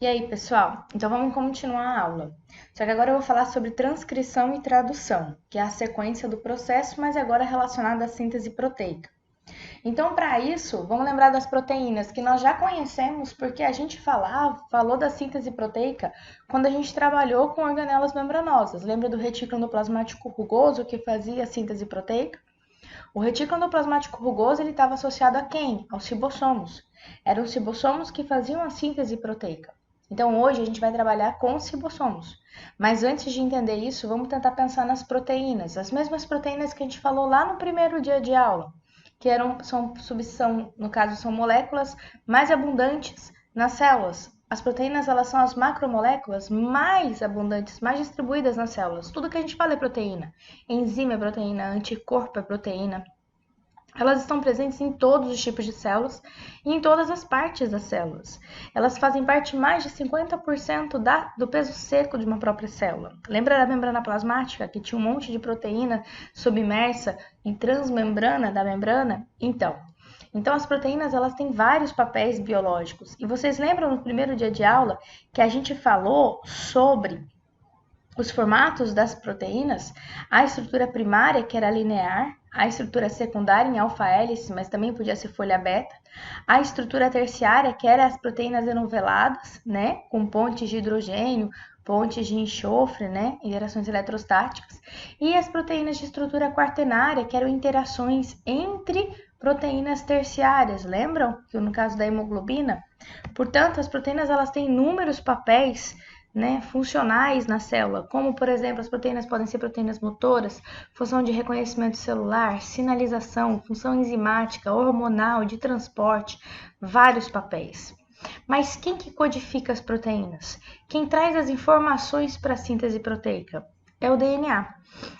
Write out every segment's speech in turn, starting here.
E aí, pessoal? Então vamos continuar a aula. Só que agora eu vou falar sobre transcrição e tradução, que é a sequência do processo, mas agora relacionada à síntese proteica. Então, para isso, vamos lembrar das proteínas que nós já conhecemos, porque a gente falou da síntese proteica quando a gente trabalhou com organelas membranosas. Lembra do retículo endoplasmático rugoso que fazia a síntese proteica? O retículo endoplasmático rugoso ele estava associado a quem? Aos ribossomos. Eram os ribossomos que faziam a síntese proteica. Então hoje a gente vai trabalhar com os ribossomos. Mas antes de entender isso, vamos tentar pensar nas proteínas, as mesmas proteínas que a gente falou lá no primeiro dia de aula, que no caso são moléculas mais abundantes nas células. As proteínas elas são as macromoléculas mais abundantes, mais distribuídas nas células. Tudo que a gente fala é proteína. Enzima é proteína, anticorpo é proteína. Elas estão presentes em todos os tipos de células e em todas as partes das células. Elas fazem parte mais de 50% do peso seco de uma própria célula. Lembra da membrana plasmática, que tinha um monte de proteína submersa em transmembrana da membrana? Então as proteínas elas têm vários papéis biológicos. E vocês lembram no primeiro dia de aula que a gente falou sobre os formatos das proteínas? A estrutura primária, que era linear, a estrutura secundária em alfa-hélice, mas também podia ser folha beta, a estrutura terciária, que era as proteínas enoveladas, né, com pontes de hidrogênio, pontes de enxofre, né, interações eletrostáticas, e as proteínas de estrutura quaternária, que eram interações entre proteínas terciárias, lembram? Que no caso da hemoglobina. Portanto, as proteínas elas têm inúmeros papéis, né, funcionais na célula, como, por exemplo, as proteínas podem ser proteínas motoras, função de reconhecimento celular, sinalização, função enzimática, hormonal, de transporte, vários papéis. Mas quem que codifica as proteínas? Quem traz as informações para a síntese proteica? É o DNA.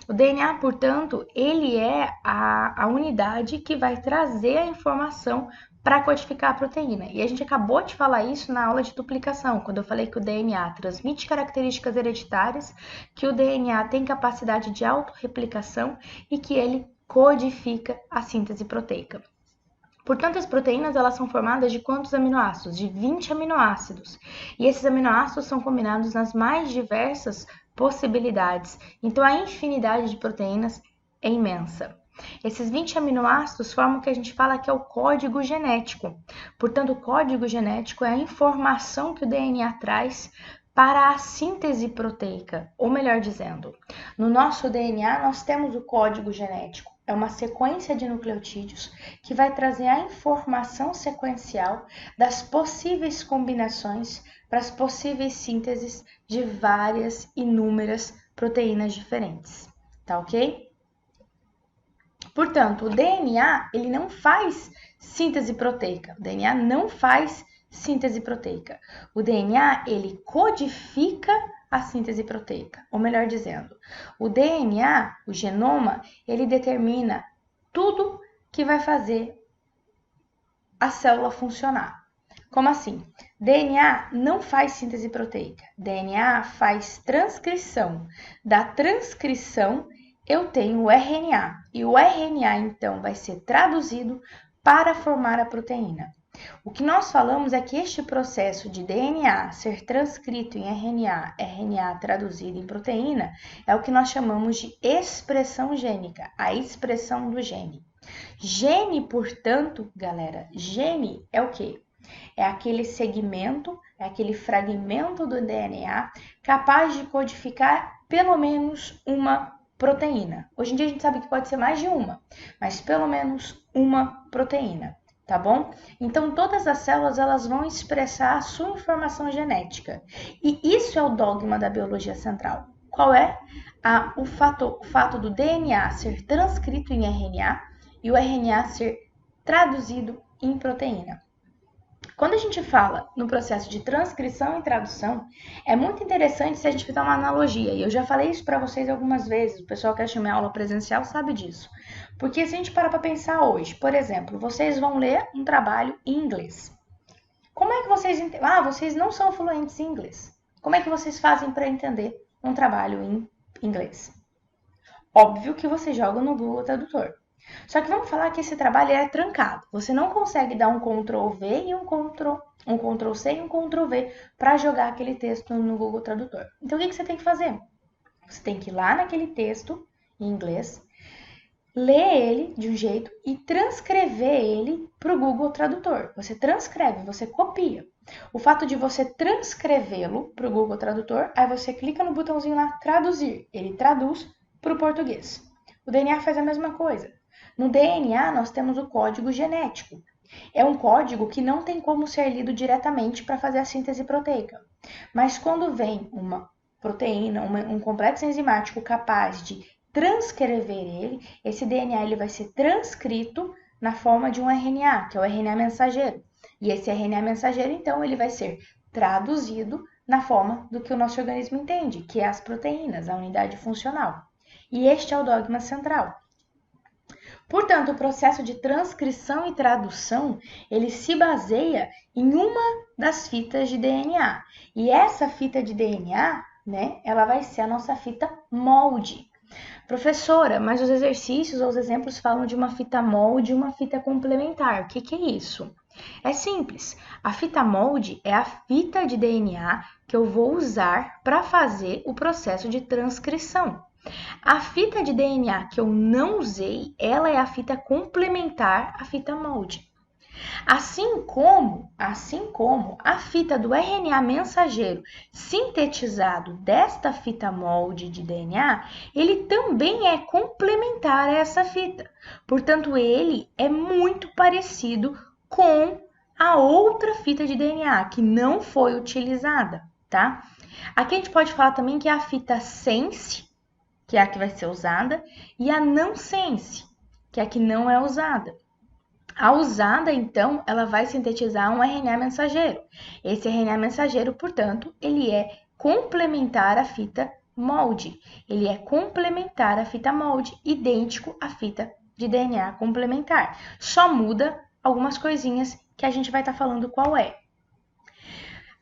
O DNA, portanto, ele é a unidade que vai trazer a informação para codificar a proteína. E a gente acabou de falar isso na aula de duplicação, quando eu falei que o DNA transmite características hereditárias, que o DNA tem capacidade de autorreplicação e que ele codifica a síntese proteica. Portanto, as proteínas elas são formadas de quantos aminoácidos? De 20 aminoácidos. E esses aminoácidos são combinados nas mais diversas possibilidades. Então, a infinidade de proteínas é imensa. Esses 20 aminoácidos formam o que a gente fala que é o código genético. Portanto, o código genético é a informação que o DNA traz para a síntese proteica, ou melhor dizendo, no nosso DNA nós temos o código genético. É uma sequência de nucleotídeos que vai trazer a informação sequencial das possíveis combinações para as possíveis sínteses de várias inúmeras proteínas diferentes. Tá ok? Portanto, o DNA ele não faz síntese proteica. O DNA não faz síntese proteica. O DNA ele codifica a síntese proteica, ou melhor dizendo, o DNA, o genoma, ele determina tudo que vai fazer a célula funcionar. Como assim? DNA não faz síntese proteica. DNA faz transcrição. Da transcrição eu tenho o RNA e o RNA então vai ser traduzido para formar a proteína. O que nós falamos é que este processo de DNA ser transcrito em RNA, RNA traduzido em proteína, é o que nós chamamos de expressão gênica, a expressão do gene. Gene, portanto, galera, gene é o quê? É aquele segmento, é aquele fragmento do DNA capaz de codificar pelo menos uma proteína. Hoje em dia a gente sabe que pode ser mais de uma, mas pelo menos uma proteína. Tá bom? Então, todas as células elas vão expressar a sua informação genética. E isso é o dogma da biologia central. Qual é? O fato do DNA ser transcrito em RNA e o RNA ser traduzido em proteína. Quando a gente fala no processo de transcrição e tradução, é muito interessante se a gente fizer uma analogia. E eu já falei isso para vocês algumas vezes, o pessoal que assiste minha aula presencial sabe disso. Porque se a gente parar para pensar hoje, por exemplo, vocês vão ler um trabalho em inglês. Como é que vocês... vocês não são fluentes em inglês. Como é que vocês fazem para entender um trabalho em inglês? Óbvio que você joga no Google Tradutor. Só que vamos falar que esse trabalho é trancado. Você não consegue dar um Ctrl V e um Ctrl C e um Ctrl V para jogar aquele texto no Google Tradutor. Então, o que você tem que fazer? Você tem que ir lá naquele texto em inglês, ler ele de um jeito e transcrever ele para o Google Tradutor. Você transcreve, você copia. O fato de você transcrevê-lo para o Google Tradutor, aí você clica no botãozinho lá, traduzir. Ele traduz para o português. O DNA faz a mesma coisa. No DNA, nós temos o código genético. É um código que não tem como ser lido diretamente para fazer a síntese proteica. Mas quando vem uma proteína, um complexo enzimático capaz de transcrever ele, esse DNA ele vai ser transcrito na forma de um RNA, que é o RNA mensageiro. E esse RNA mensageiro, então, ele vai ser traduzido na forma do que o nosso organismo entende, que é as proteínas, a unidade funcional. E este é o dogma central. Portanto, o processo de transcrição e tradução, ele se baseia em uma das fitas de DNA. E essa fita de DNA, né, ela vai ser a nossa fita molde. Professora, mas os exercícios ou os exemplos falam de uma fita molde e uma fita complementar. O que é isso? É simples. A fita molde é a fita de DNA que eu vou usar para fazer o processo de transcrição. A fita de DNA que eu não usei, ela é a fita complementar à fita molde. Assim como a fita do RNA mensageiro sintetizado desta fita molde de DNA, ele também é complementar a essa fita. Portanto, ele é muito parecido com a outra fita de DNA que não foi utilizada, tá? Aqui a gente pode falar também que é a fita sense, que é a que vai ser usada, e a não sense, que é a que não é usada. A usada, então, ela vai sintetizar um RNA mensageiro. Esse RNA mensageiro, portanto, ele é complementar à fita molde. Ele é complementar à fita molde, idêntico à fita de DNA complementar. Só muda algumas coisinhas que a gente vai estar falando qual é.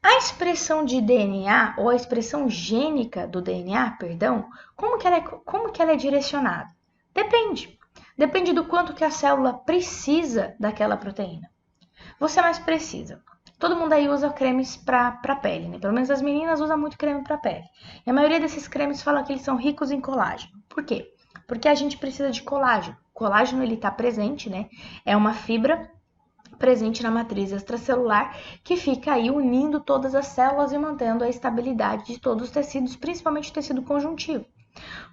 A expressão de DNA, ou a expressão gênica do DNA, perdão, como que ela é direcionada? Depende. Depende do quanto que a célula precisa daquela proteína. Você mais precisa. Todo mundo aí usa cremes para pele, né? Pelo menos as meninas usam muito creme para pele. E a maioria desses cremes fala que eles são ricos em colágeno. Por quê? Porque a gente precisa de colágeno. O colágeno, ele está presente, né? É uma fibra presente na matriz extracelular que fica aí unindo todas as células e mantendo a estabilidade de todos os tecidos, principalmente o tecido conjuntivo.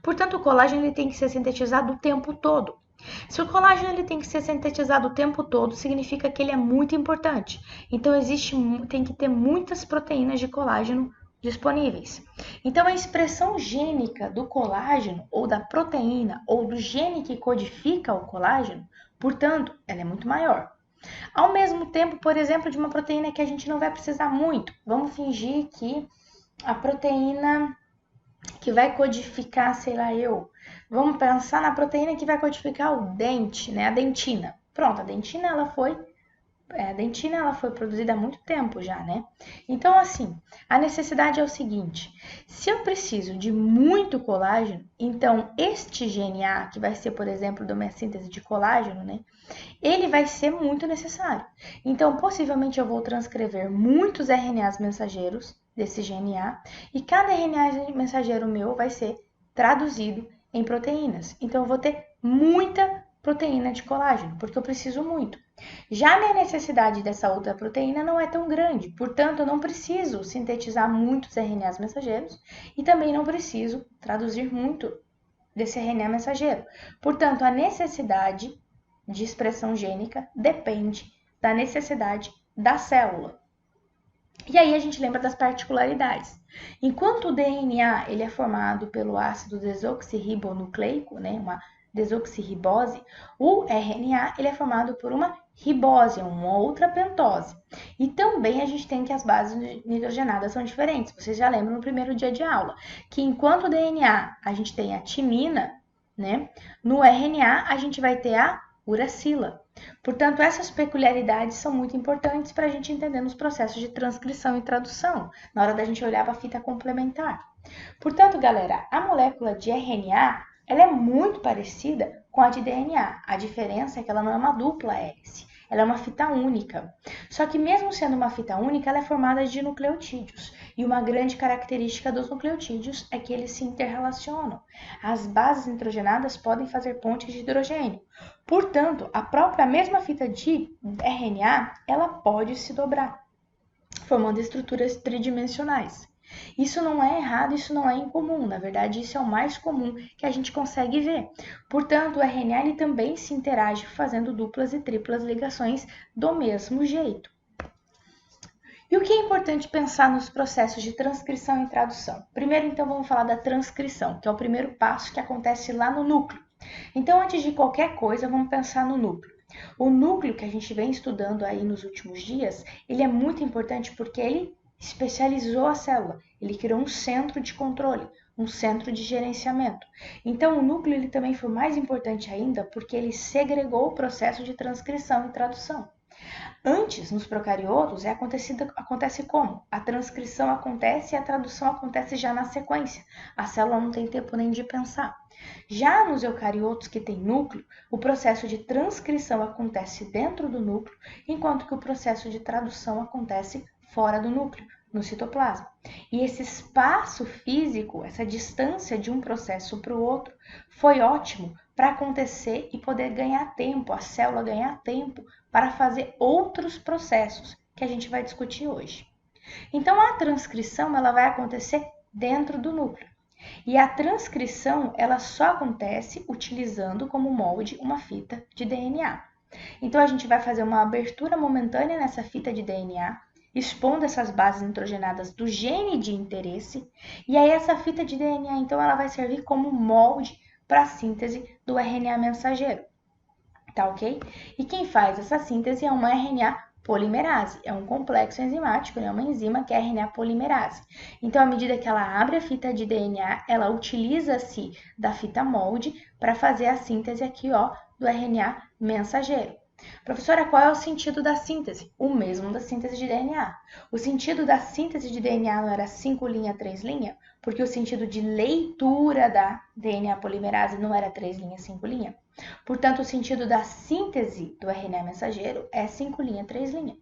Portanto, o colágeno ele tem que ser sintetizado o tempo todo. Se o colágeno ele tem que ser sintetizado o tempo todo, significa que ele é muito importante. Então, tem que ter muitas proteínas de colágeno disponíveis. Então, a expressão gênica do colágeno, ou da proteína, ou do gene que codifica o colágeno, portanto, ela é muito maior. Ao mesmo tempo, por exemplo, de uma proteína que a gente não vai precisar muito. Vamos fingir que a proteína que vai codificar, sei lá vamos pensar na proteína que vai codificar o dente, né? A dentina. Pronto, a dentina ela foi produzida há muito tempo já, né? Então, assim, a necessidade é o seguinte: se eu preciso de muito colágeno, então este GNA, que vai ser, por exemplo, de uma síntese de colágeno, né? Ele vai ser muito necessário. Então, possivelmente eu vou transcrever muitos RNAs mensageiros desse GNA e cada RNA mensageiro meu vai ser traduzido em proteínas. Então, eu vou ter muita proteína de colágeno, porque eu preciso muito. Já a minha necessidade dessa outra proteína não é tão grande, portanto, eu não preciso sintetizar muitos RNAs mensageiros e também não preciso traduzir muito desse RNA mensageiro. Portanto, a necessidade de expressão gênica depende da necessidade da célula. E aí a gente lembra das particularidades. Enquanto o DNA ele é formado pelo ácido desoxirribonucleico, né, uma desoxirribose, o RNA ele é formado por uma ribose, uma outra pentose. E também a gente tem que as bases nitrogenadas são diferentes. Vocês já lembram no primeiro dia de aula que enquanto o DNA a gente tem a timina, né, no RNA a gente vai ter a uracila. Portanto, essas peculiaridades são muito importantes para a gente entender nos processos de transcrição e tradução, na hora da gente olhar para a fita complementar. Portanto, galera, a molécula de RNA ela é muito parecida com a de DNA. A diferença é que ela não é uma dupla hélice, ela é uma fita única. Só que mesmo sendo uma fita única, ela é formada de nucleotídeos. E uma grande característica dos nucleotídeos é que eles se interrelacionam. As bases nitrogenadas podem fazer pontes de hidrogênio. Portanto, a própria mesma fita de RNA, ela pode se dobrar, formando estruturas tridimensionais. Isso não é errado, isso não é incomum. Na verdade, isso é o mais comum que a gente consegue ver. Portanto, o RNA ele também se interage fazendo duplas e triplas ligações do mesmo jeito. E o que é importante pensar nos processos de transcrição e tradução? Primeiro, então, vamos falar da transcrição, que é o primeiro passo que acontece lá no núcleo. Então, antes de qualquer coisa, vamos pensar no núcleo. O núcleo que a gente vem estudando aí nos últimos dias, ele é muito importante porque ele especializou a célula, ele criou um centro de controle, um centro de gerenciamento. Então, o núcleo ele também foi mais importante ainda porque ele segregou o processo de transcrição e tradução. Antes, nos procariotos, acontece como? A transcrição acontece e a tradução acontece já na sequência. A célula não tem tempo nem de pensar. Já nos eucariotos que têm núcleo, o processo de transcrição acontece dentro do núcleo, enquanto que o processo de tradução acontece fora do núcleo, no citoplasma. E esse espaço físico, essa distância de um processo para o outro, foi ótimo para acontecer e poder ganhar tempo, a célula ganhar tempo para fazer outros processos que a gente vai discutir hoje. Então, a transcrição ela vai acontecer dentro do núcleo. E a transcrição ela só acontece utilizando como molde uma fita de DNA. Então, a gente vai fazer uma abertura momentânea nessa fita de DNA, expondo essas bases nitrogenadas do gene de interesse, e aí essa fita de DNA, então, ela vai servir como molde para a síntese do RNA mensageiro, tá ok? E quem faz essa síntese é uma RNA polimerase, é um complexo enzimático, né? Uma enzima que é a RNA polimerase. Então, à medida que ela abre a fita de DNA, ela utiliza-se da fita molde para fazer a síntese aqui, ó, do RNA mensageiro. Professora, qual é o sentido da síntese? O mesmo da síntese de DNA. O sentido da síntese de DNA não era 5' 3'? Porque o sentido de leitura da DNA polimerase não era 3', 5'. Portanto, o sentido da síntese do RNA mensageiro é 5', 3'.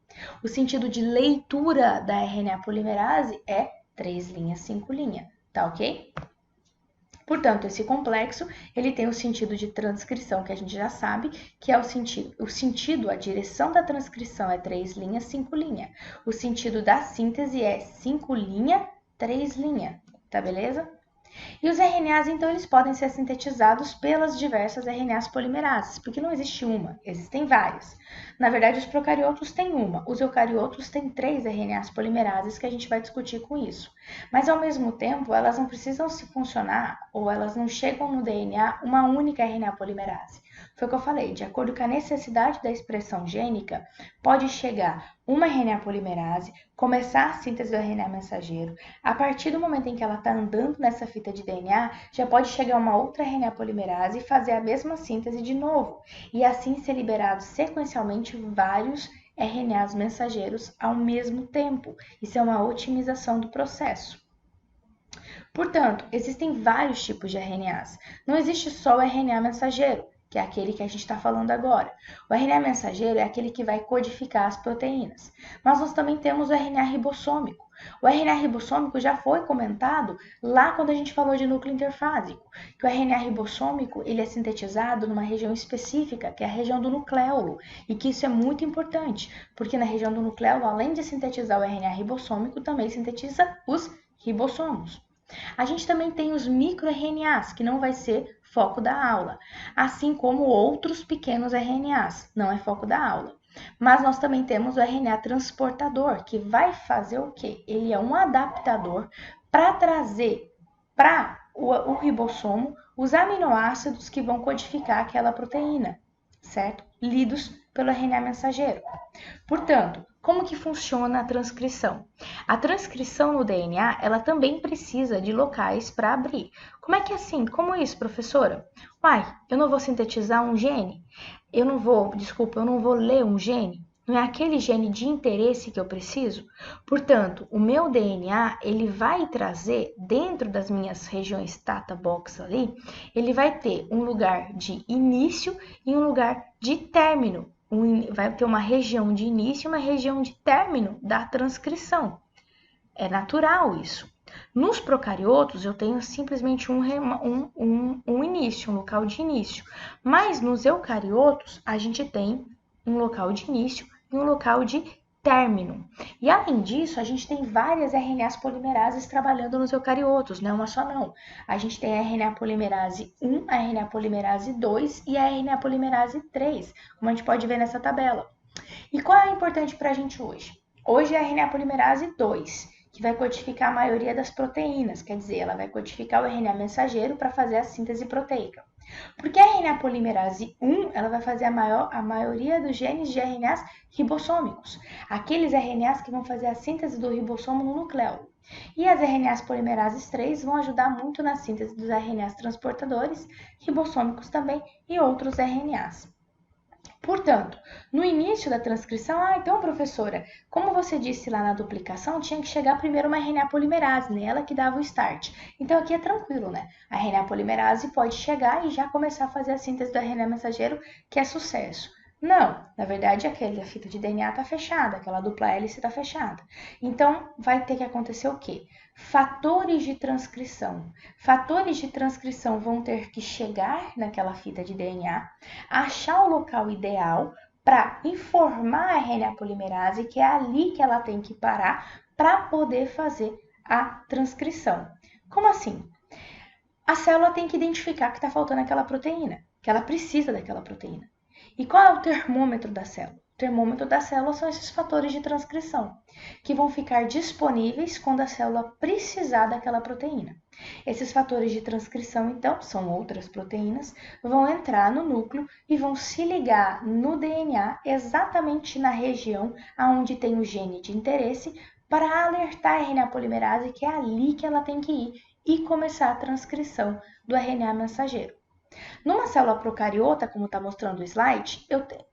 O sentido de leitura da RNA polimerase é 3', 5'. Tá ok? Portanto, esse complexo, ele tem o sentido de transcrição, que a gente já sabe, que é a direção da transcrição é 3', 5'. O sentido da síntese é 5', 3', tá beleza? E os RNAs, então, eles podem ser sintetizados pelas diversas RNAs polimerases, porque não existe uma, existem várias. Na verdade, os procariotos têm uma, os eucariotos têm 3 RNAs polimerases que a gente vai discutir com isso. Mas, ao mesmo tempo, elas não precisam se funcionar ou elas não chegam no DNA uma única RNA polimerase. Foi o que eu falei, de acordo com a necessidade da expressão gênica, pode chegar uma RNA polimerase, começar a síntese do RNA mensageiro. A partir do momento em que ela está andando nessa fita de DNA, já pode chegar uma outra RNA polimerase e fazer a mesma síntese de novo. E assim ser liberados sequencialmente vários RNAs mensageiros ao mesmo tempo. Isso é uma otimização do processo. Portanto, existem vários tipos de RNAs. Não existe só o RNA mensageiro, que é aquele que a gente está falando agora. O RNA mensageiro é aquele que vai codificar as proteínas. Mas nós também temos o RNA ribossômico. O RNA ribossômico já foi comentado lá quando a gente falou de núcleo interfásico, que o RNA ribossômico ele é sintetizado numa região específica, que é a região do nucleolo, e que isso é muito importante, porque na região do nucleolo, além de sintetizar o RNA ribossômico, também sintetiza os ribossomos. A gente também tem os microRNAs, que não vai ser foco da aula, assim como outros pequenos RNAs, não é foco da aula. Mas nós também temos o RNA transportador, que vai fazer o quê? Ele é um adaptador para trazer para o ribossomo os aminoácidos que vão codificar aquela proteína, certo? Lidos pelo RNA mensageiro. Portanto, como que funciona a transcrição? A transcrição no DNA, ela também precisa de locais para abrir. Como é que é assim? Como isso, professora? Uai, eu não vou sintetizar um gene? Eu não vou ler um gene? Não é aquele gene de interesse que eu preciso? Portanto, o meu DNA, ele vai trazer, dentro das minhas regiões Tata Box ali, ele vai ter um lugar de início e um lugar de término. Vai ter uma região de início e uma região de término da transcrição. É natural isso. Nos procariotos, eu tenho simplesmente um início, um local de início. Mas nos eucariotos, a gente tem um local de início e um local de término. E além disso, a gente tem várias RNAs polimerases trabalhando nos eucariotos, não é uma só não. A gente tem a RNA polimerase 1, a RNA polimerase 2 e a RNA polimerase 3, como a gente pode ver nessa tabela. E qual é importante para a gente hoje? Hoje é a RNA polimerase 2, que vai codificar a maioria das proteínas, quer dizer, ela vai codificar o RNA mensageiro para fazer a síntese proteica. Porque a RNA polimerase 1, ela vai fazer a maioria dos genes de RNAs ribossômicos, aqueles RNAs que vão fazer a síntese do ribossomo no nucleolo. E as RNAs polimerases 3 vão ajudar muito na síntese dos RNAs transportadores, ribossômicos também e outros RNAs. Portanto, no início da transcrição, então, professora, como você disse lá na duplicação, tinha que chegar primeiro uma RNA polimerase, né? Ela que dava o start. Então, aqui é tranquilo, né? A RNA polimerase pode chegar e já começar a fazer a síntese do RNA mensageiro, que é sucesso. Não, na verdade, aquela fita de DNA está fechada, aquela dupla hélice está fechada. Então, vai ter que acontecer o quê? Fatores de transcrição. Fatores de transcrição vão ter que chegar naquela fita de DNA, achar o local ideal para informar a RNA polimerase que é ali que ela tem que parar para poder fazer a transcrição. Como assim? A célula tem que identificar que está faltando aquela proteína, que ela precisa daquela proteína. E qual é o termômetro da célula? O termômetro da célula são esses fatores de transcrição, que vão ficar disponíveis quando a célula precisar daquela proteína. Esses fatores de transcrição, então, são outras proteínas, vão entrar no núcleo e vão se ligar no DNA exatamente na região onde tem o gene de interesse para alertar a RNA polimerase que é ali que ela tem que ir e começar a transcrição do RNA mensageiro. Numa célula procariota, como está mostrando o slide,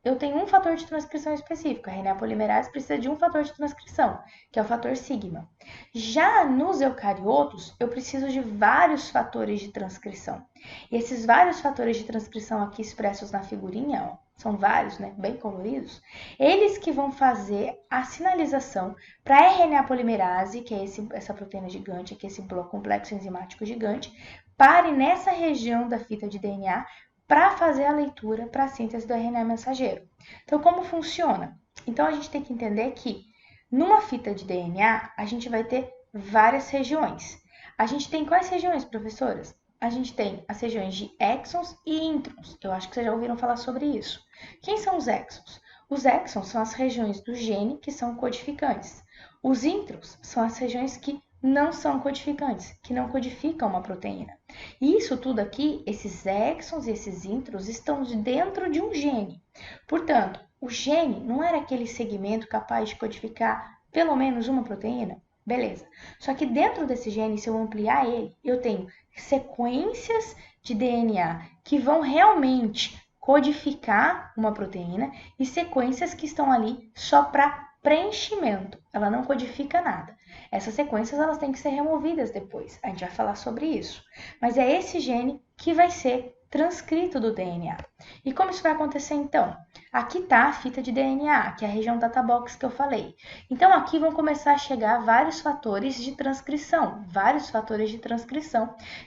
eu tenho um fator de transcrição específico. A RNA polimerase precisa de um fator de transcrição, que é o fator sigma. Já nos eucariotos, eu preciso de vários fatores de transcrição. E esses vários fatores de transcrição aqui expressos na figurinha, ó, são vários, né, bem coloridos, eles que vão fazer a sinalização para a RNA polimerase, que é essa proteína gigante, que é esse complexo enzimático gigante, pare nessa região da fita de DNA para fazer a leitura para a síntese do RNA mensageiro. Então, como funciona? Então, a gente tem que entender que numa fita de DNA, a gente vai ter várias regiões. A gente tem quais regiões, professoras? A gente tem as regiões de exons e introns. Eu acho que vocês já ouviram falar sobre isso. Quem são os exons? Os exons são as regiões do gene que são codificantes. Os introns são as regiões que não são codificantes, que não codificam uma proteína. E isso tudo aqui, esses exons e esses introns, estão dentro de um gene. Portanto, o gene não era aquele segmento capaz de codificar pelo menos uma proteína? Beleza. Só que dentro desse gene, se eu ampliar ele, eu tenho sequências de DNA que vão realmente codificar uma proteína e sequências que estão ali só para preenchimento. Ela não codifica nada. Essas sequências elas têm que ser removidas depois. A gente vai falar sobre isso. Mas é esse gene que vai ser transcrito do DNA. E como isso vai acontecer então? Aqui está a fita de DNA, que é a região data box que eu falei. Então aqui vão começar a chegar vários fatores de transcrição,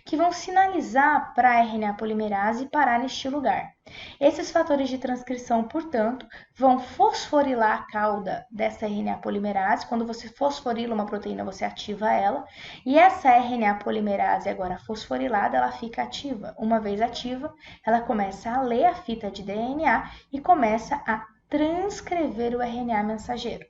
que vão sinalizar para a RNA polimerase parar neste lugar. Esses fatores de transcrição, portanto, vão fosforilar a cauda dessa RNA polimerase. Quando você fosforila uma proteína, você ativa ela. E essa RNA polimerase, agora fosforilada, ela fica ativa. Uma vez ativa, ela começa a ler a fita de DNA e começa a transcrever o RNA mensageiro.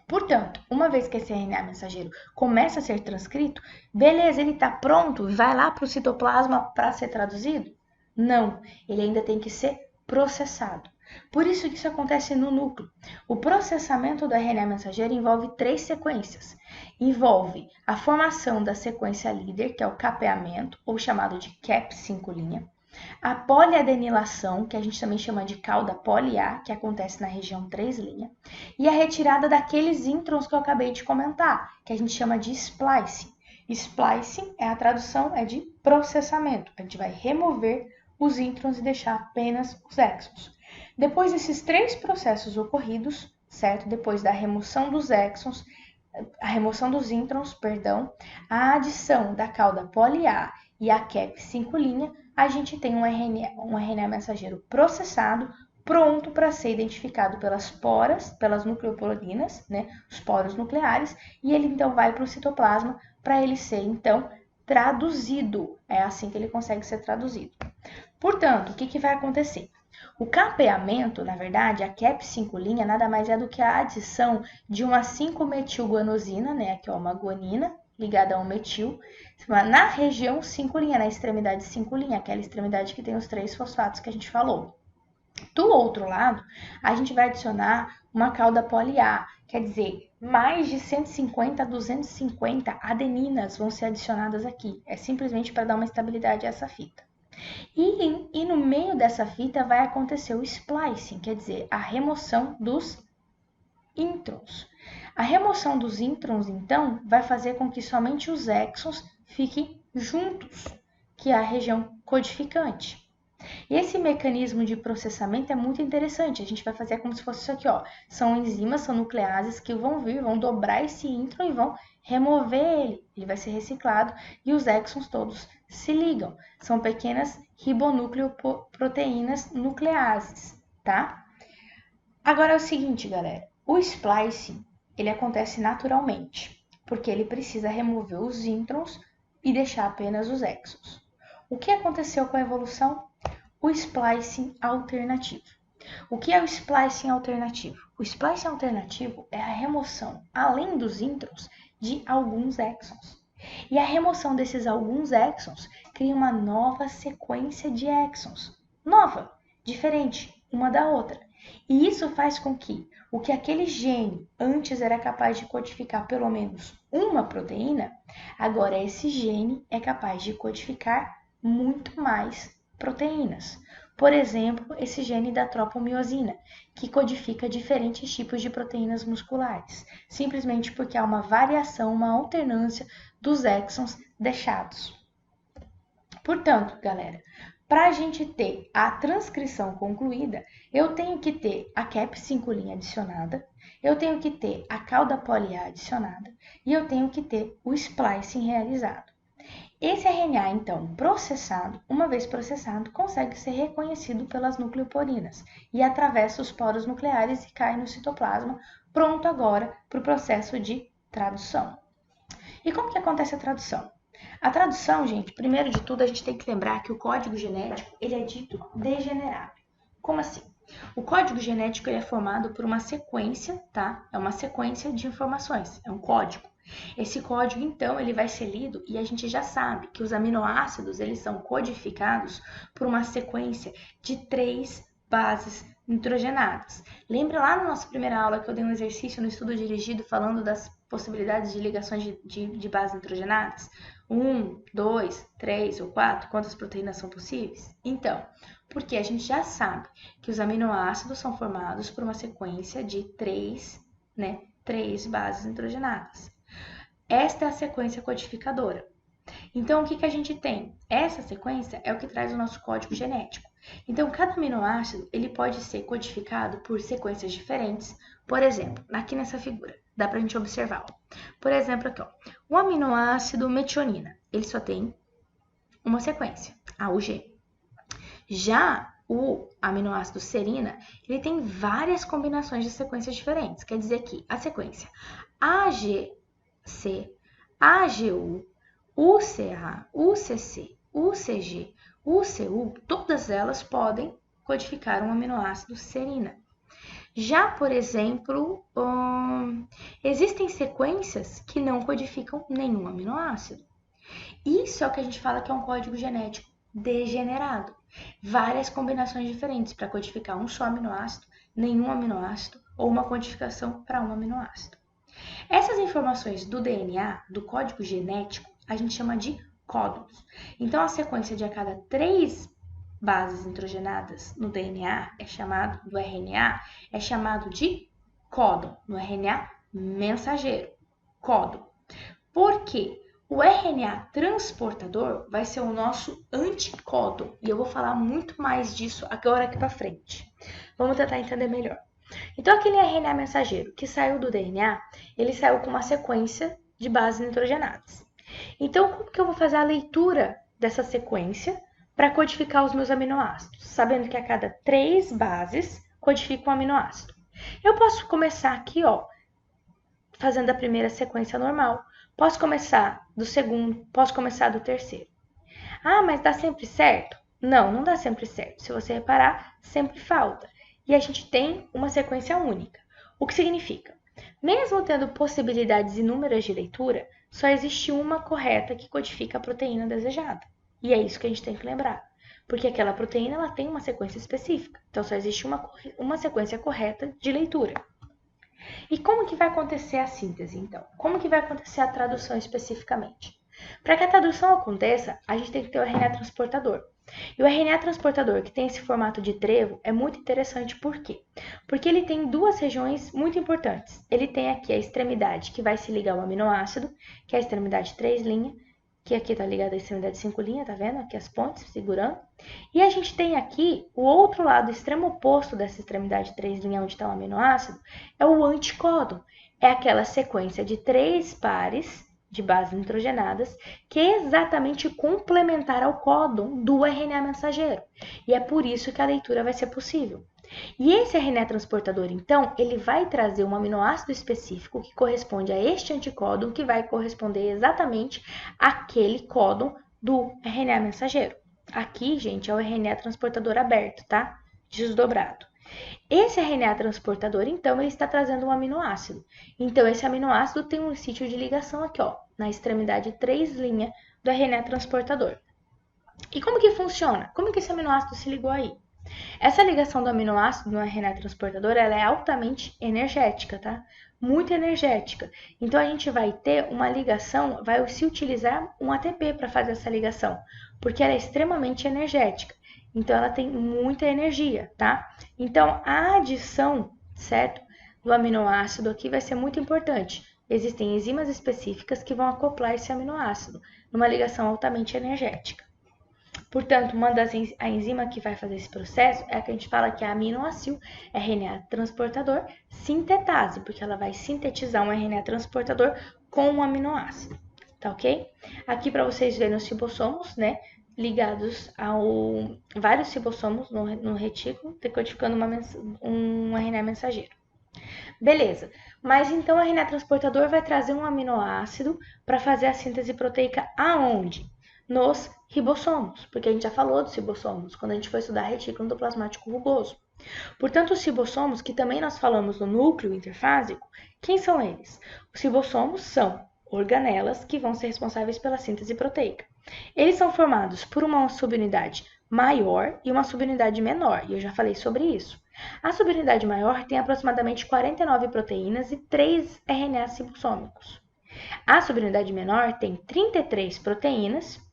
Portanto, uma vez que esse RNA mensageiro começa a ser transcrito, beleza, ele está pronto e vai lá para o citoplasma para ser traduzido? Não, ele ainda tem que ser processado. Por isso que isso acontece no núcleo. O processamento do RNA mensageiro envolve 3 sequências. Envolve a formação da sequência líder, que é o capeamento, ou chamado de cap 5', a poliadenilação, que a gente também chama de cauda poli-A, que acontece na região 3' e a retirada daqueles introns que eu acabei de comentar, que a gente chama de splicing. Splicing, a tradução é de processamento. A gente vai remover os introns e deixar apenas os exons. Depois desses 3 processos ocorridos, certo? Depois da remoção dos exons, a remoção dos introns, perdão, a adição da cauda poli-A e a cap 5', a gente tem um RNA mensageiro processado, pronto para ser identificado pelas poras, pelas nucleoporinas, né, os poros nucleares, e ele então vai para o citoplasma para ele ser então traduzido. É assim que ele consegue ser traduzido. Portanto, o que vai acontecer? O capeamento, na verdade, a cap 5' nada mais é do que a adição de uma 5-metilguanosina, né, que é uma guanina, ligada a um metil, na região 5', na extremidade 5', aquela extremidade que tem os 3 fosfatos que a gente falou. Do outro lado, a gente vai adicionar uma cauda poli-A, quer dizer, mais de 150 a 250 adeninas vão ser adicionadas aqui. É simplesmente para dar uma estabilidade a essa fita. E no meio dessa fita vai acontecer o splicing, quer dizer, a remoção dos introns. A remoção dos introns, então, vai fazer com que somente os exons fiquem juntos, que é a região codificante. E esse mecanismo de processamento é muito interessante. A gente vai fazer como se fosse isso aqui, ó. São enzimas, são nucleases que vão vir, vão dobrar esse intron e vão remover ele. Ele vai ser reciclado e os exons todos se ligam. São pequenas ribonucleoproteínas nucleases, tá? Agora é o seguinte, galera. O splicing, ele acontece naturalmente, porque ele precisa remover os introns e deixar apenas os exons. O que aconteceu com a evolução? O splicing alternativo. O que é o splicing alternativo? O splicing alternativo é a remoção, além dos introns, de alguns exons. E a remoção desses alguns exons cria uma nova sequência de exons. Nova, diferente uma da outra. E isso faz com que o que aquele gene antes era capaz de codificar pelo menos uma proteína, agora esse gene é capaz de codificar muito mais proteínas. Por exemplo, esse gene da tropomiosina, que codifica diferentes tipos de proteínas musculares, simplesmente porque há uma variação, uma alternância dos exons deixados. Portanto, galera, para a gente ter a transcrição concluída, eu tenho que ter a cap 5' adicionada, eu tenho que ter a cauda poli-A adicionada e eu tenho que ter o splicing realizado. Esse RNA, então, processado, uma vez processado, consegue ser reconhecido pelas nucleoporinas e atravessa os poros nucleares e cai no citoplasma, pronto agora para o processo de tradução. E como que acontece a tradução? A tradução, gente, primeiro de tudo, a gente tem que lembrar que o código genético ele é dito degenerável. Como assim? O código genético ele é formado por uma sequência, tá? É uma sequência de informações, é um código. Esse código, então, ele vai ser lido e a gente já sabe que os aminoácidos eles são codificados por uma sequência de 3 bases nitrogenadas. Lembra lá na nossa primeira aula que eu dei um exercício no estudo dirigido falando das possibilidades de ligações de bases nitrogenadas? 1, 2, 3 ou 4, quantas proteínas são possíveis? Então, porque a gente já sabe que os aminoácidos são formados por uma sequência de 3 bases nitrogenadas. Esta é a sequência codificadora. Então, o que a gente tem? Essa sequência é o que traz o nosso código genético. Então, cada aminoácido ele pode ser codificado por sequências diferentes. Por exemplo, aqui nessa figura, dá para a gente observar. Por exemplo, aqui, ó, o aminoácido metionina, ele só tem uma sequência, A, U, G. Já o aminoácido serina, ele tem várias combinações de sequências diferentes. Quer dizer que a sequência AGC, AGU, UCA, UCC, UCG, UCU, todas elas podem codificar um aminoácido serina. Já, por exemplo, existem sequências que não codificam nenhum aminoácido. Isso é o que a gente fala que é um código genético degenerado. Várias combinações diferentes para codificar um só aminoácido, nenhum aminoácido ou uma codificação para um aminoácido. Essas informações do DNA, do código genético, a gente chama de códons. Então, a sequência de a cada 3 bases nitrogenadas no DNA do RNA é chamado de códon, no RNA mensageiro, códon. Por quê? O RNA transportador vai ser o nosso anticódon, e eu vou falar muito mais disso agora aqui para frente. Vamos tentar entender melhor. Então, aquele RNA mensageiro que saiu do DNA, ele saiu com uma sequência de bases nitrogenadas. Então, como que eu vou fazer a leitura dessa sequência para codificar os meus aminoácidos? Sabendo que a cada 3 bases codifica um aminoácido. Eu posso começar aqui, ó, fazendo a primeira sequência normal. Posso começar do segundo, posso começar do terceiro. Ah, mas dá sempre certo? Não, não dá sempre certo. Se você reparar, sempre falta. E a gente tem uma sequência única. O que significa? Mesmo tendo possibilidades inúmeras de leitura, só existe uma correta que codifica a proteína desejada. E é isso que a gente tem que lembrar. Porque aquela proteína ela tem uma sequência específica. Então, só existe uma sequência correta de leitura. E como que vai acontecer a síntese, então? Como que vai acontecer a tradução especificamente? Para que a tradução aconteça, a gente tem que ter o RNA transportador. E o RNA transportador, que tem esse formato de trevo, é muito interessante por quê? Porque ele tem 2 regiões muito importantes. Ele tem aqui a extremidade que vai se ligar ao aminoácido, que é a extremidade 3' que aqui está ligada à extremidade 5', tá vendo? Aqui as pontes segurando. E a gente tem aqui o outro lado, o extremo oposto dessa extremidade 3', onde está o aminoácido, é o anticódon. É aquela sequência de 3 pares de bases nitrogenadas, que é exatamente complementar ao códon do RNA mensageiro. E é por isso que a leitura vai ser possível. E esse RNA transportador, então, ele vai trazer um aminoácido específico que corresponde a este anticódon, que vai corresponder exatamente àquele códon do RNA mensageiro. Aqui, gente, é o RNA transportador aberto, tá? Desdobrado. Esse RNA transportador, então, ele está trazendo um aminoácido. Então, esse aminoácido tem um sítio de ligação aqui, ó, na extremidade 3' do RNA transportador. E como que funciona? Como que esse aminoácido se ligou aí? Essa ligação do aminoácido no RNA transportador, ela é altamente energética, tá? Muito energética. Então, a gente vai ter uma ligação, vai se utilizar um ATP para fazer essa ligação, porque ela é extremamente energética. Então, ela tem muita energia, tá? Então, a adição, certo, do aminoácido aqui vai ser muito importante. Existem enzimas específicas que vão acoplar esse aminoácido numa ligação altamente energética. Portanto, a enzima que vai fazer esse processo é a que a gente fala que é a aminoácido RNA transportador sintetase, porque ela vai sintetizar um RNA transportador com um aminoácido, tá ok? Aqui para vocês verem os ribossomos, né, ligados ao vários ribossomos no retículo, decodificando um RNA mensageiro. Beleza, mas então o RNA transportador vai trazer um aminoácido para fazer a síntese proteica aonde? Nos ribossomos, porque a gente já falou dos ribossomos quando a gente foi estudar retículo endoplasmático rugoso. Portanto, os ribossomos, que também nós falamos no núcleo interfásico, quem são eles? Os ribossomos são organelas que vão ser responsáveis pela síntese proteica. Eles são formados por uma subunidade maior e uma subunidade menor, e eu já falei sobre isso. A subunidade maior tem aproximadamente 49 proteínas e 3 RNAs ribossômicos. A subunidade menor tem 33 proteínas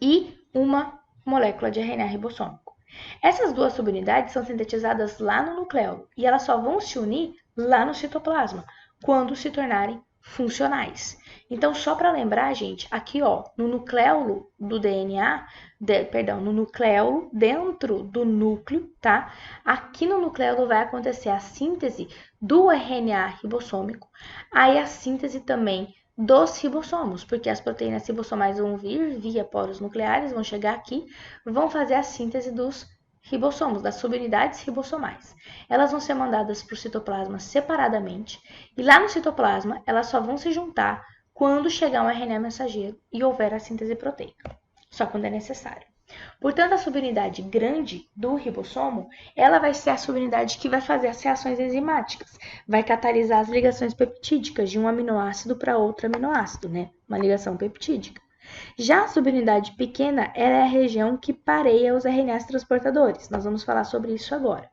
e uma molécula de RNA ribossômico. Essas 2 subunidades são sintetizadas lá no nucleolo e elas só vão se unir lá no citoplasma, quando se tornarem funcionais. Então, só para lembrar, gente, aqui ó, no nucleolo do DNA, no nucleolo dentro do núcleo, tá? Aqui no nucleolo vai acontecer a síntese do RNA ribossômico, aí a síntese também dos ribossomos, porque as proteínas ribossomais vão vir via poros nucleares, vão chegar aqui, vão fazer a síntese dos ribossomos, das subunidades ribossomais. Elas vão ser mandadas para o citoplasma separadamente e lá no citoplasma elas só vão se juntar quando chegar um RNA mensageiro e houver a síntese proteica, só quando é necessário. Portanto, a subunidade grande do ribossomo, ela vai ser a subunidade que vai fazer as reações enzimáticas, vai catalisar as ligações peptídicas de um aminoácido para outro aminoácido, né? Uma ligação peptídica. Já a subunidade pequena, ela é a região que pareia os RNAs transportadores. Nós vamos falar sobre isso agora.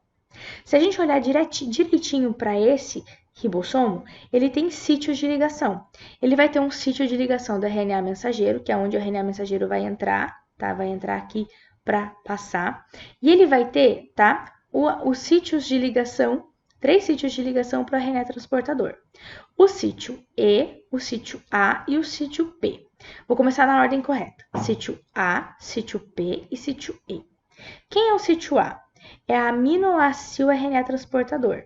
Se a gente olhar direitinho para esse ribossomo, ele tem sítios de ligação. Ele vai ter um sítio de ligação do RNA mensageiro, que é onde o RNA mensageiro vai entrar, tá? Vai entrar aqui para passar. E ele vai ter, tá, os sítios de ligação, 3 sítios de ligação para o RNA transportador. O sítio E, o sítio A e o sítio P. Vou começar na ordem correta. Sítio A, sítio P e sítio E. Quem é o sítio A? É a aminoácido RNA transportador.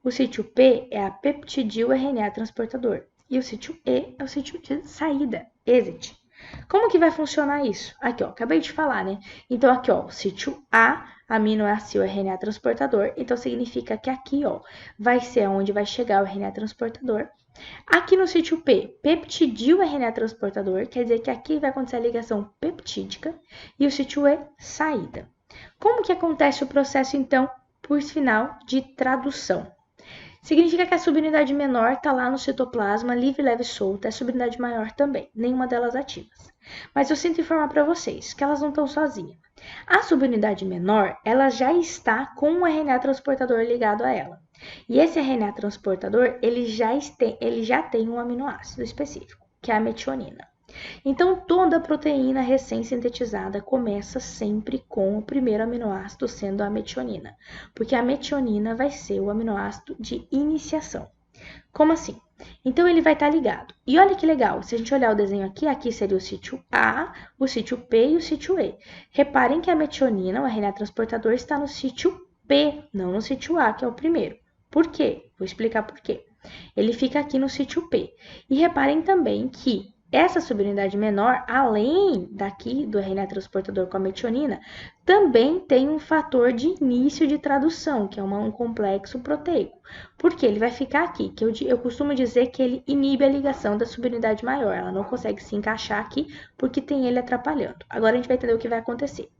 O sítio P é a peptidil RNA transportador. E o sítio E é o sítio de saída, exit. Como que vai funcionar isso? Aqui, ó, acabei de falar, né? Então, aqui, ó, o sítio A, aminoácido RNA transportador. Então, significa que aqui, ó, vai ser onde vai chegar o RNA transportador. Aqui no sítio P, peptidil RNA transportador, quer dizer que aqui vai acontecer a ligação peptídica. E o sítio E, saída. Como que acontece o processo, então, por final de tradução? Significa que a subunidade menor está lá no citoplasma, livre, leve e solta, é a subunidade maior também, nenhuma delas ativas. Mas eu sinto informar para vocês que elas não estão sozinhas. A subunidade menor, ela já está com um RNA transportador ligado a ela. E esse RNA transportador, ele já tem um aminoácido específico, que é a metionina. Então, toda proteína recém-sintetizada começa sempre com o primeiro aminoácido sendo a metionina, porque a metionina vai ser o aminoácido de iniciação. Como assim? Então, ele vai estar ligado. E olha que legal, se a gente olhar o desenho aqui, aqui seria o sítio A, o sítio P e o sítio E. Reparem que a metionina, o RNA transportador, está no sítio P, não no sítio A, que é o primeiro. Por quê? Vou explicar por quê. Ele fica aqui no sítio P. E reparem também que essa subunidade menor, além daqui do RNA transportador com a metionina, também tem um fator de início de tradução, que é um complexo proteico. Porque ele vai ficar aqui, que eu costumo dizer que ele inibe a ligação da subunidade maior. Ela não consegue se encaixar aqui porque tem ele atrapalhando. Agora a gente vai entender o que vai acontecer.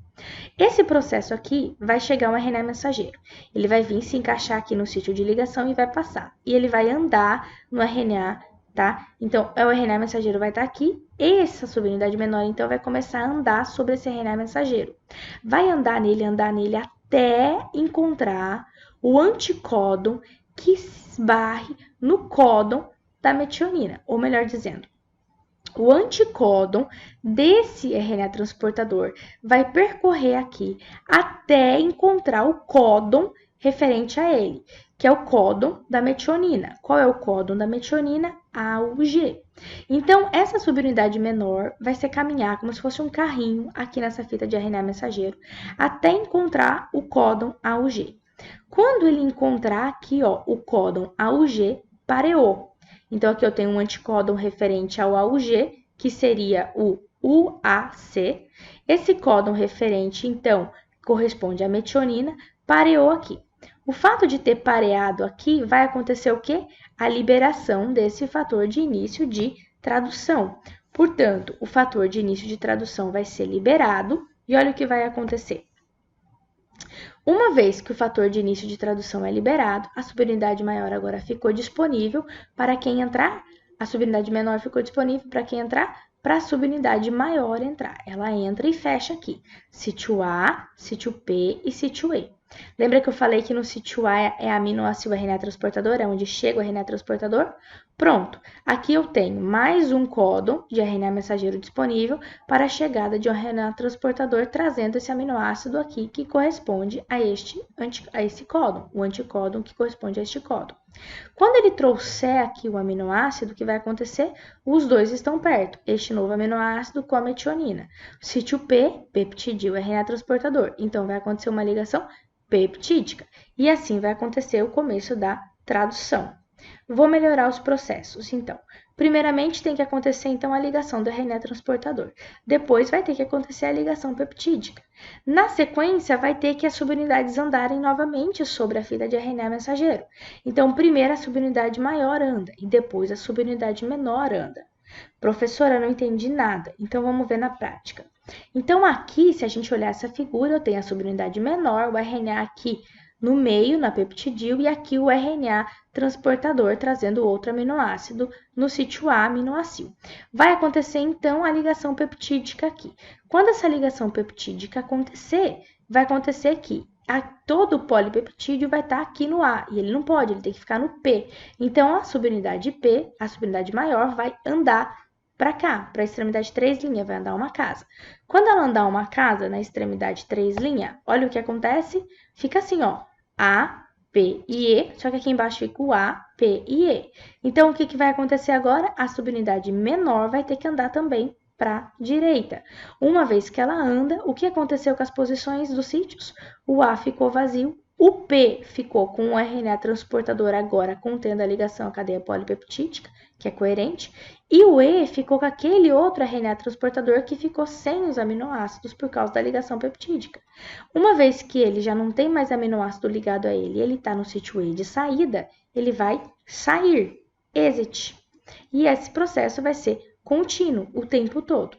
Esse processo aqui vai chegar um RNA mensageiro. Ele vai vir se encaixar aqui no sítio de ligação e vai passar. E ele vai andar no RNA, tá? Então, o RNA mensageiro vai estar aqui. Essa subunidade menor, então, vai começar a andar sobre esse RNA mensageiro. Vai andar nele até encontrar o anticódon que esbarre no códon da metionina. Ou melhor dizendo, o anticódon desse RNA transportador vai percorrer aqui até encontrar o códon referente a ele, que é o códon da metionina. Qual é o códon da metionina? AUG. Então, essa subunidade menor vai se caminhar como se fosse um carrinho aqui nessa fita de RNA mensageiro até encontrar o códon AUG. Quando ele encontrar aqui, ó, o códon AUG, pareou. Então, aqui eu tenho um anticódon referente ao AUG, que seria o UAC. Esse códon referente, então, corresponde à metionina, pareou aqui. O fato de ter pareado aqui, vai acontecer o quê? A liberação desse fator de início de tradução. Portanto, o fator de início de tradução vai ser liberado, e olha o que vai acontecer. Uma vez que o fator de início de tradução é liberado, a subunidade maior agora ficou disponível para quem entrar, a subunidade menor ficou disponível para quem entrar, para a subunidade maior entrar. Ela entra e fecha aqui, sítio A, sítio P e sítio E. Lembra que eu falei que no sítio A é aminoácido RNA transportador, é onde chega o RNA transportador? Pronto, aqui eu tenho mais um códon de RNA mensageiro disponível para a chegada de um RNA transportador, trazendo esse aminoácido aqui que corresponde a esse códon, o anticódon que corresponde a este códon. Quando ele trouxer aqui o aminoácido, o que vai acontecer? Os dois estão perto, este novo aminoácido com a metionina. Sítio P, peptidil RNA transportador, então vai acontecer uma ligação peptídica. E assim vai acontecer o começo da tradução. Vou melhorar os processos, então. Primeiramente, tem que acontecer, então, a ligação do RNA transportador. Depois, vai ter que acontecer a ligação peptídica. Na sequência, vai ter que as subunidades andarem novamente sobre a fita de RNA mensageiro. Então, primeiro a subunidade maior anda e depois a subunidade menor anda. Professora, não entendi nada. Então, vamos ver na prática. Então, aqui, se a gente olhar essa figura, eu tenho a subunidade menor, o RNA aqui no meio, na peptidil, e aqui o RNA transportador, trazendo outro aminoácido no sítio A, aminoácido. Vai acontecer, então, a ligação peptídica aqui. Quando essa ligação peptídica acontecer, vai acontecer que todo o polipeptídeo vai estar aqui no A, e ele não pode, ele tem que ficar no P. Então, a subunidade P, a subunidade maior, vai andar para cá, para a extremidade 3' vai andar uma casa. Quando ela andar uma casa na extremidade 3', olha o que acontece, fica assim, ó, A, P e E, só que aqui embaixo fica o A, P e E. Então, o que vai acontecer agora? A subunidade menor vai ter que andar também para a direita. Uma vez que ela anda, o que aconteceu com as posições dos sítios? O A ficou vazio, o P ficou com o RNA transportador agora contendo a ligação à cadeia polipeptídica, que é coerente, e o E ficou com aquele outro RNA transportador que ficou sem os aminoácidos por causa da ligação peptídica. Uma vez que ele já não tem mais aminoácido ligado a ele, ele está no sítio E de saída, ele vai sair, exit. E esse processo vai ser contínuo o tempo todo.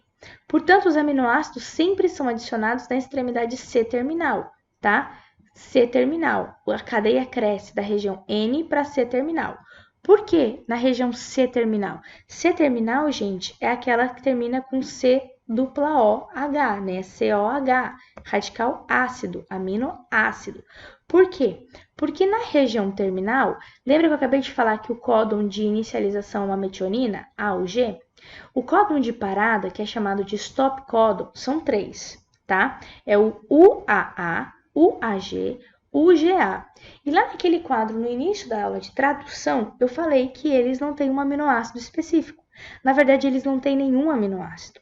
Portanto, os aminoácidos sempre são adicionados na extremidade C-terminal, tá? C-terminal. A cadeia cresce da região N para C-terminal. Por que na região C-terminal? C-terminal, gente, é aquela que termina com C-O-H, né? COH, radical ácido, aminoácido. Por quê? Porque na região terminal, lembra que eu acabei de falar que o códon de inicialização é uma metionina, A ou G? O códon de parada, que é chamado de stop códon, são 3, tá? É o UAA, UAG, UGA. E lá naquele quadro, no início da aula de tradução, eu falei que eles não têm um aminoácido específico. Na verdade, eles não têm nenhum aminoácido.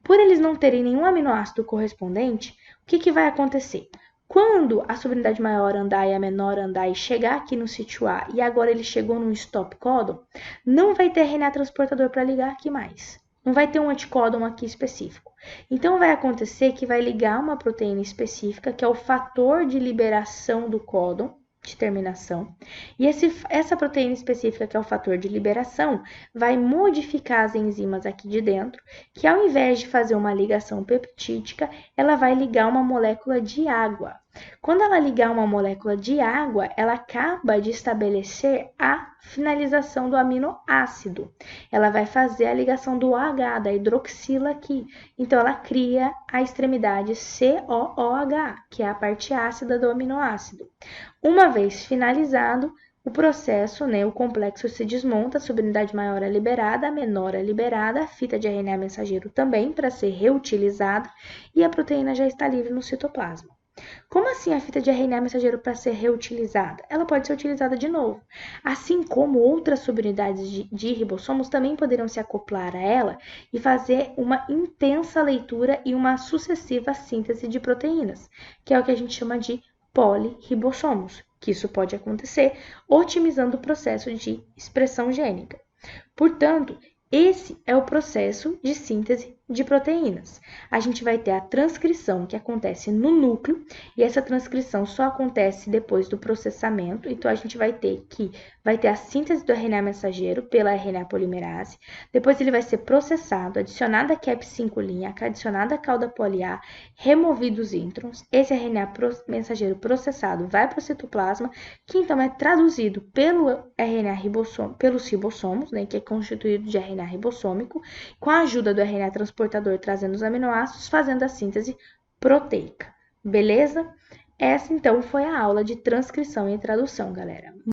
Por eles não terem nenhum aminoácido correspondente, o que vai acontecer? Quando a subunidade maior andar e a menor andar e chegar aqui no sítio A e agora ele chegou num stop códon, não vai ter RNA transportador para ligar aqui mais. Não vai ter um anticódon aqui específico. Então, vai acontecer que vai ligar uma proteína específica, que é o fator de liberação do códon, de terminação. E essa proteína específica, que é o fator de liberação, vai modificar as enzimas aqui de dentro, que ao invés de fazer uma ligação peptídica, ela vai ligar uma molécula de água. Quando ela ligar uma molécula de água, ela acaba de estabelecer a finalização do aminoácido. Ela vai fazer a ligação do OH, da hidroxila aqui. Então, ela cria a extremidade COOH, que é a parte ácida do aminoácido. Uma vez finalizado o processo, né, o complexo se desmonta, a subunidade maior é liberada, a menor é liberada, a fita de RNA mensageiro também para ser reutilizada e a proteína já está livre no citoplasma. Como assim a fita de RNA mensageiro para ser reutilizada? Ela pode ser utilizada de novo. Assim como outras subunidades de ribossomos também poderão se acoplar a ela e fazer uma intensa leitura e uma sucessiva síntese de proteínas, que é o que a gente chama de poliribossomos, que isso pode acontecer otimizando o processo de expressão gênica. Portanto, esse é o processo de síntese de proteínas. A gente vai ter a transcrição que acontece no núcleo e essa transcrição só acontece depois do processamento. Então, a gente vai ter a síntese do RNA mensageiro pela RNA polimerase. Depois, ele vai ser processado, adicionada a Cap5', adicionada a cauda poli-A, removido os introns. Esse RNA mensageiro processado vai para o citoplasma, que então é traduzido pelos ribossomos, né, que é constituído de RNA ribossômico, com a ajuda do RNA transportador trazendo os aminoácidos, fazendo a síntese proteica. Beleza? Essa, então, foi a aula de transcrição e tradução, galera.